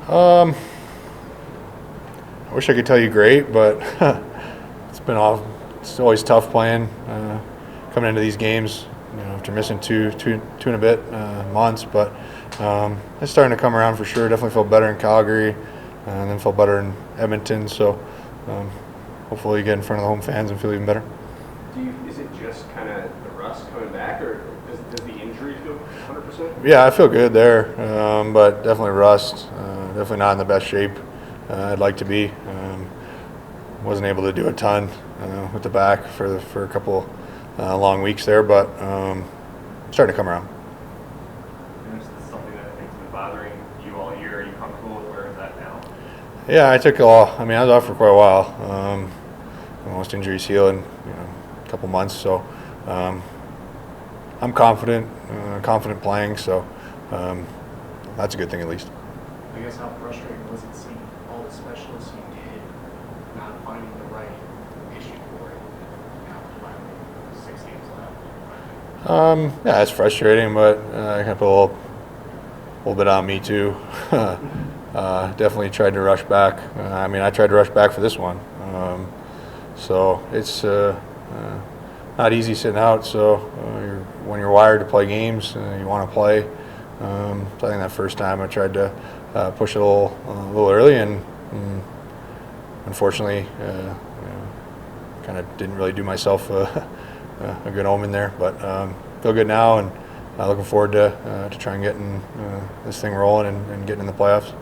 Um, I wish I could tell you great, but it's been off. It's always tough playing, coming into these games. After missing two and a bit months, but it's starting to come around for sure. Definitely felt better in Calgary, and then felt better in Edmonton. So hopefully, get in front of the home fans and feel even better. Is it just kind of the rust coming back, or does the injury feel 100%? Yeah, I feel good there, but definitely rust. Definitely not in the best shape I'd like to be. Wasn't able to do a ton with the back for a couple long weeks there, but starting to come around. And this is something that I think's been bothering you all year. Are you comfortable with where it's at now? Yeah, I took I was off for quite a while. Most injuries heal in a couple months, so I'm confident playing. So that's a good thing at least. I guess how frustrating was it seeing all the specialists you did not finding the right issue for it? Now finally 6 games left. Yeah, it's frustrating, but I kind of put a little bit on me too. Definitely tried to rush back. I tried to rush back for this one. So it's not easy sitting out. So when you're wired to play games, you want to play. So I think that first time I tried to push it a little early, and unfortunately, kind of didn't really do myself a good omen there. But feel good now, and looking forward to try and getting this thing rolling and getting in the playoffs.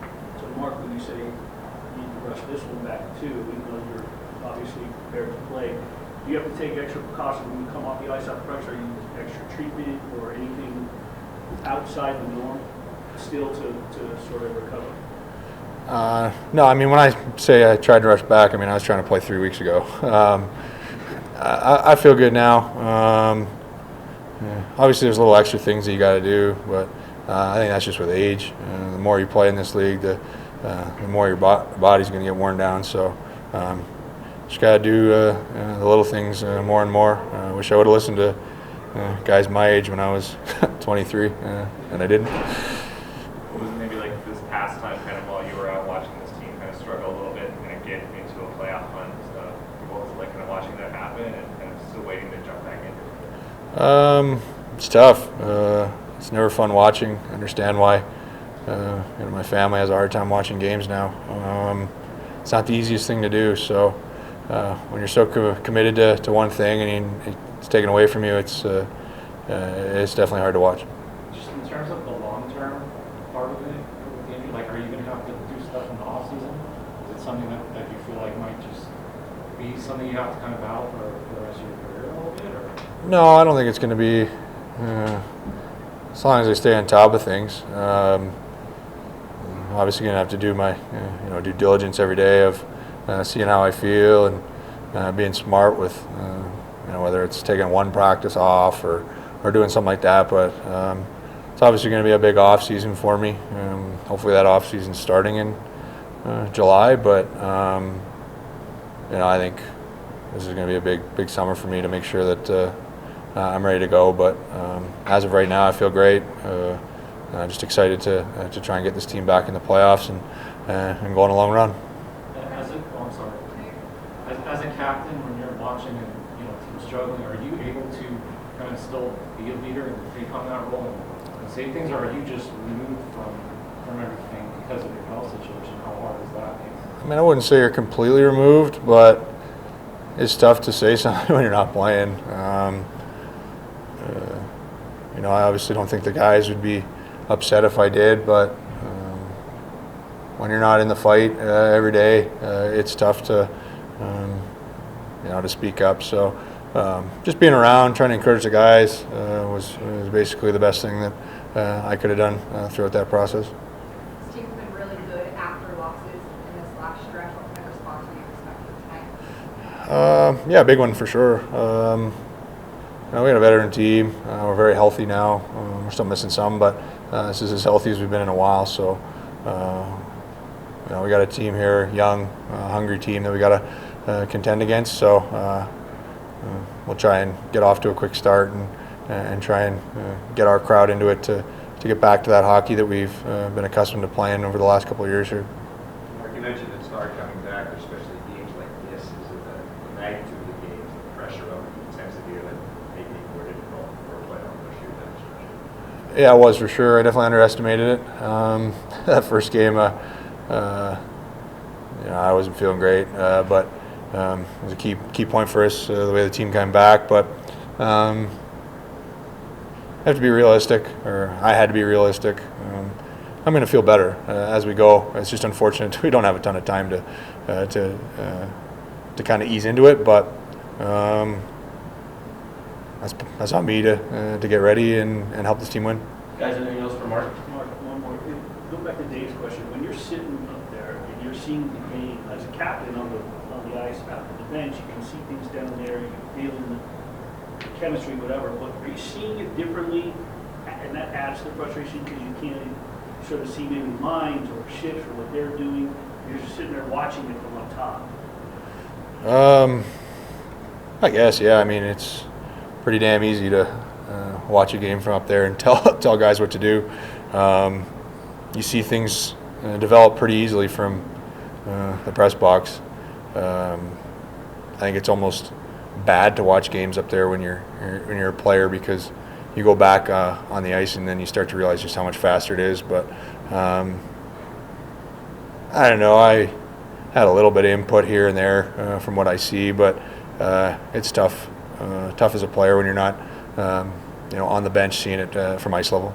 So, Mark, when you say you need to rush this one back too, even though you're obviously prepared to play, do you have to take extra precautions when you come off the ice after practice? Are you extra treatment or anything outside the norm still to sort of recover? No, when I say I tried to rush back, I was trying to play 3 weeks ago. I feel good now. Obviously, there's little extra things that you got to do, but I think that's just with age. The more you play in this league, the more your body's going to get worn down. So just got to do the little things more and more. I wish I would have listened to guys my age when I was 23, and I didn't. What was it maybe like this past time, kind of while you were out watching this team kind of struggle a little bit and kind of get into a playoff hunt and stuff? What was it like kind of watching that happen and kind of still waiting to jump back in? It's tough. It's never fun watching. I understand why. My family has a hard time watching games now. It's not the easiest thing to do. So when you're so committed to one thing and it's taken away from you, it's definitely hard to watch. Just in terms of the long-term part of it, with the injury, are you going to have to do stuff in the off-season? Is it something that you feel like might just be something you have to kind of battle for the rest of your career a little bit? Or? No, I don't think it's going to be. As long as I stay on top of things. Obviously, going to have to do my due diligence every day of seeing how I feel and being smart with whether it's taking one practice off or doing something like that. But it's obviously going to be a big off season for me. Hopefully, that off season's starting in July. But I think this is going to be a big summer for me to make sure that I'm ready to go. But as of right now, I feel great. Just excited to try and get this team back in the playoffs and go on a long run. As a captain, when you're watching and teams struggling, are you able to kind of still be a leader and take on that role and say things, or are you just removed from everything because of your health situation? How hard is that? I wouldn't say you're completely removed, but it's tough to say something when you're not playing. I obviously don't think the guys would be upset if I did, but when you're not in the fight every day, it's tough to speak up. So just being around, trying to encourage the guys was basically the best thing that I could have done throughout that process. This team's been really good after losses in this last stretch. What kind of response were you expecting tonight? Yeah, big one for sure. We got a veteran team. We're very healthy now. We're still missing some, but this is as healthy as we've been in a while. So, we got a team here, young, hungry team that we got to contend against. So, we'll try and get off to a quick start and try and get our crowd into it to get back to that hockey that we've been accustomed to playing over the last couple of years here. Mark, you mentioned it's hard coming back, especially games like this. Is it the magnitude of the games, the pressure of the intensity of it, making it more difficult for a playoff this year than especially? Yeah, it was for sure. I definitely underestimated it. That first game, I wasn't feeling great, but it was a key point for us, the way the team came back. But I have to be realistic, or I had to be realistic. I'm going to feel better as we go. It's just unfortunate we don't have a ton of time to kind of ease into it, but that's on me to get ready and help this team win. Guys, anything else for Mark? Mark, one more. Go back to Dave's question. When you're sitting up there and you're seeing the game as a captain on the ice after the bench, you can see things down there, you can feel the chemistry, whatever. But are you seeing it differently, and that adds to the frustration because you can't sort of see maybe minds or shifts or what they're doing? You're just sitting there watching it from up top. I guess, yeah. I mean, it's pretty damn easy to watch a game from up there and tell guys what to do. You see things develop pretty easily from the press box. I think it's almost bad to watch games up there when you're a player, because you go back on the ice and then you start to realize just how much faster it is. But I don't know. I had a little bit of input here and there from what I see, but it's tough as a player when you're not on the bench seeing it from ice level.